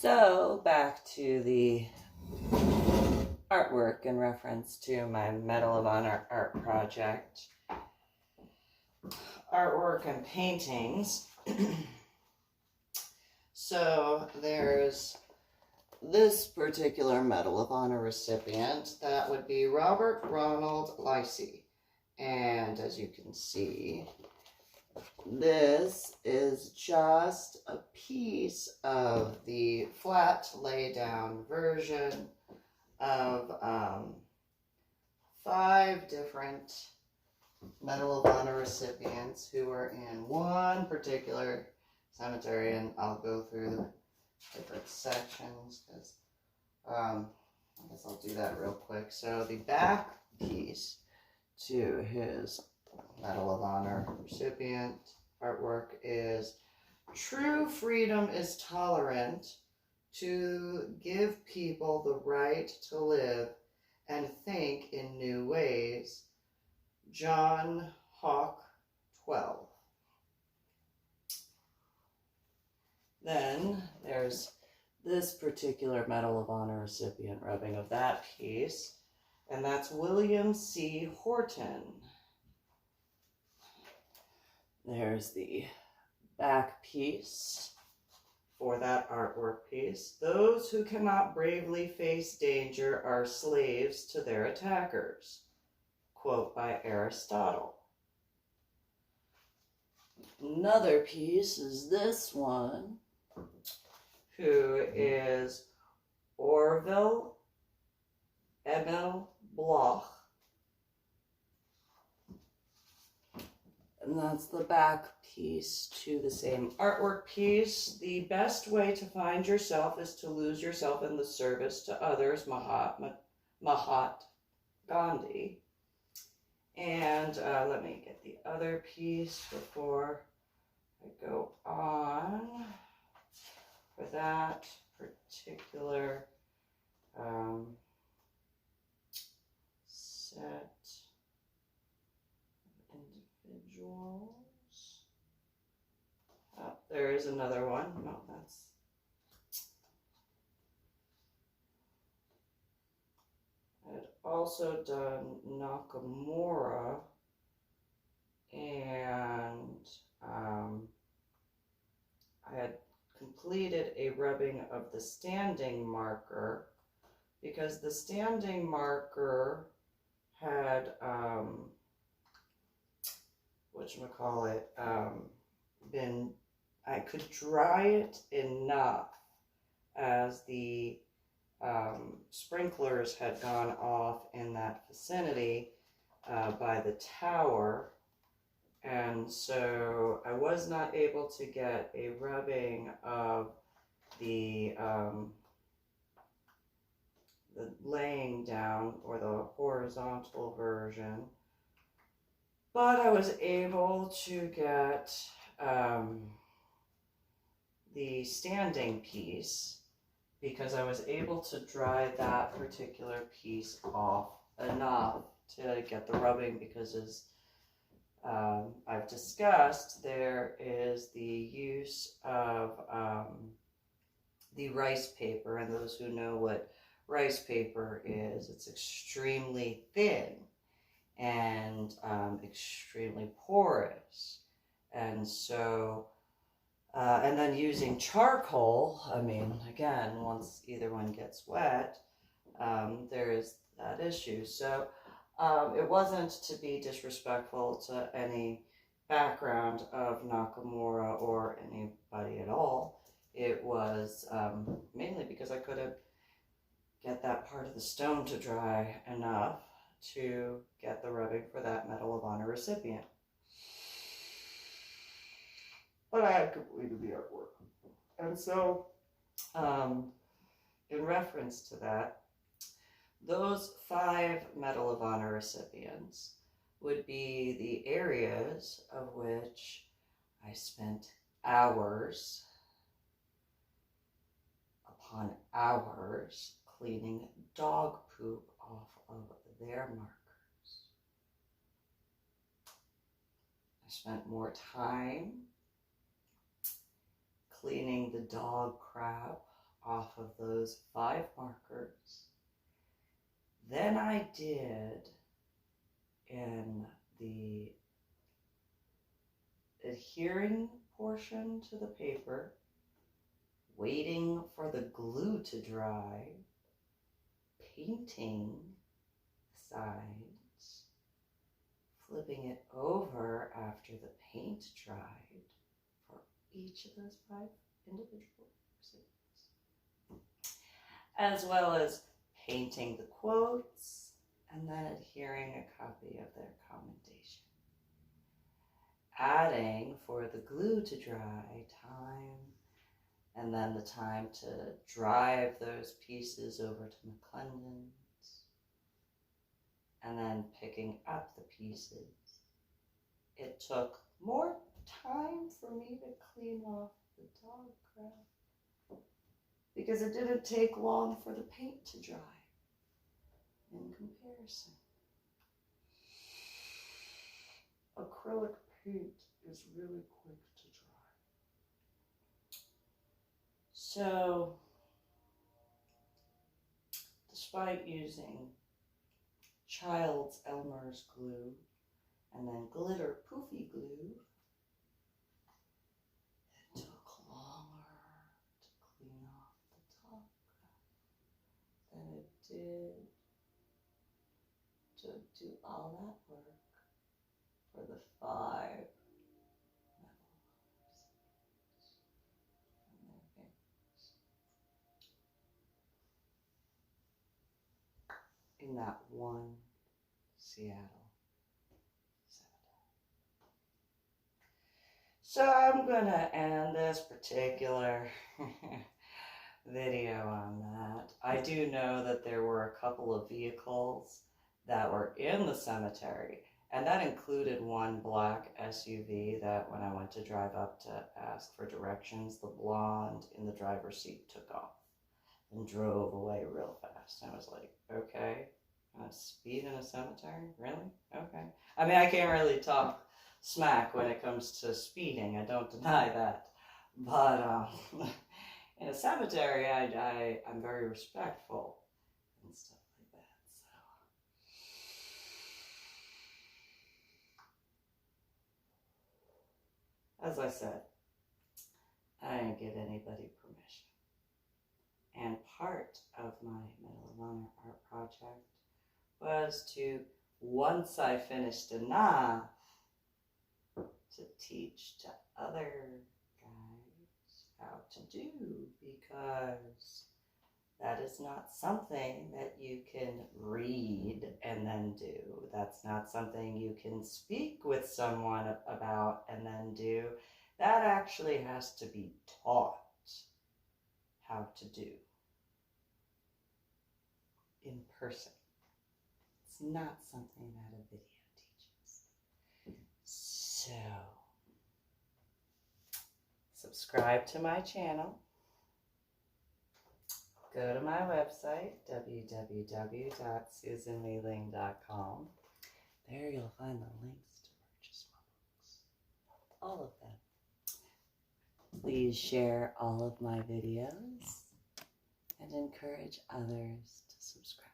So back to the artwork in reference to my Medal of Honor art project. Artwork and paintings. So there's this particular Medal of Honor recipient. That would be Robert Ronald Lacey. And as you can see, this is just a piece of the flat lay down version of 5 different Medal of Honor recipients who were in one particular cemetery, and I'll go through the different sections because I guess I'll do that real quick. So the back piece to his Medal of Honor recipient artwork is: true freedom is tolerant to give people the right to live and think in new ways. John Hawk 12. Then there's this particular Medal of Honor recipient rubbing of that piece, and that's William C. Horton. There's the back piece for that artwork piece. Those who cannot bravely face danger are slaves to their attackers. Quote by Aristotle. Another piece is this one, who is Orville Emil Bloch. And that's the back piece to the same artwork piece. The best way to find yourself is to lose yourself in the service to others, Mahatma Gandhi. And let me get the other piece before I go on for that particular set of individuals. Oh, there is another one. No, that's... I had also done Nakamura, and I had completed a rubbing of the standing marker, because the standing marker had been, I could dry it enough as the sprinklers had gone off in that vicinity by the tower, and so I was not able to get a rubbing of the laying down or the horizontal version, but I was able to get the standing piece, because I was able to dry that particular piece off enough to get the rubbing, because as I've discussed, there is the use of the rice paper, and those who know what rice paper is, it's extremely thin and extremely porous, and so and then using charcoal, I mean, again, once either one gets wet, there is that issue. So it wasn't to be disrespectful to any background of Nakamura or anybody at all. It was mainly because I couldn't get that part of the stone to dry enough to get the rubbing for that Medal of Honor recipient. But I had completed the artwork. And so, in reference to that, those 5 Medal of Honor recipients would be the areas of which I spent hours upon hours cleaning dog poop off of their markers. I spent more time cleaning the dog crap off of those 5 markers. Then I did in the adhering portion to the paper, waiting for the glue to dry, painting the sides, flipping it over after the paint dried for each of those 5 individual scenes, as well as painting the quotes and then adhering a copy of their commendation. Adding for the glue to dry time, and then the time to drive those pieces over to McClendon's, and then picking up the pieces. It took more time for me to clean off the dog crap because it didn't take long for the paint to dry in comparison. Acrylic paint is really quick to dry. So, despite using Child's Elmer's glue and then glitter poofy glue, it took longer to clean off the top than it did to do all that work for the 5 metal letters from their fingers in that one Seattle cemetery. So I'm gonna end this particular video on that. I do know that there were a couple of vehicles that were in the cemetery, and that included one black SUV that when I went to drive up to ask for directions, the blonde in the driver's seat took off and drove away real fast. And I was like, okay, speed in a cemetery? Really? Okay. I mean, I can't really talk smack when it comes to speeding. I don't deny that. But in a cemetery, I'm very respectful and stuff like that. So, as I said, I didn't give anybody permission. And part of my Medal of Honor art project was to, once I finished enough, to teach to other guys how to do, because that is not something that you can read and then do. That's not something you can speak with someone about and then do. That actually has to be taught how to do in person. It's not something that a video teaches. So, subscribe to my channel. Go to my website, www.susanleeling.com. There you'll find the links to purchase my books. All of them. Please share all of my videos and encourage others to subscribe.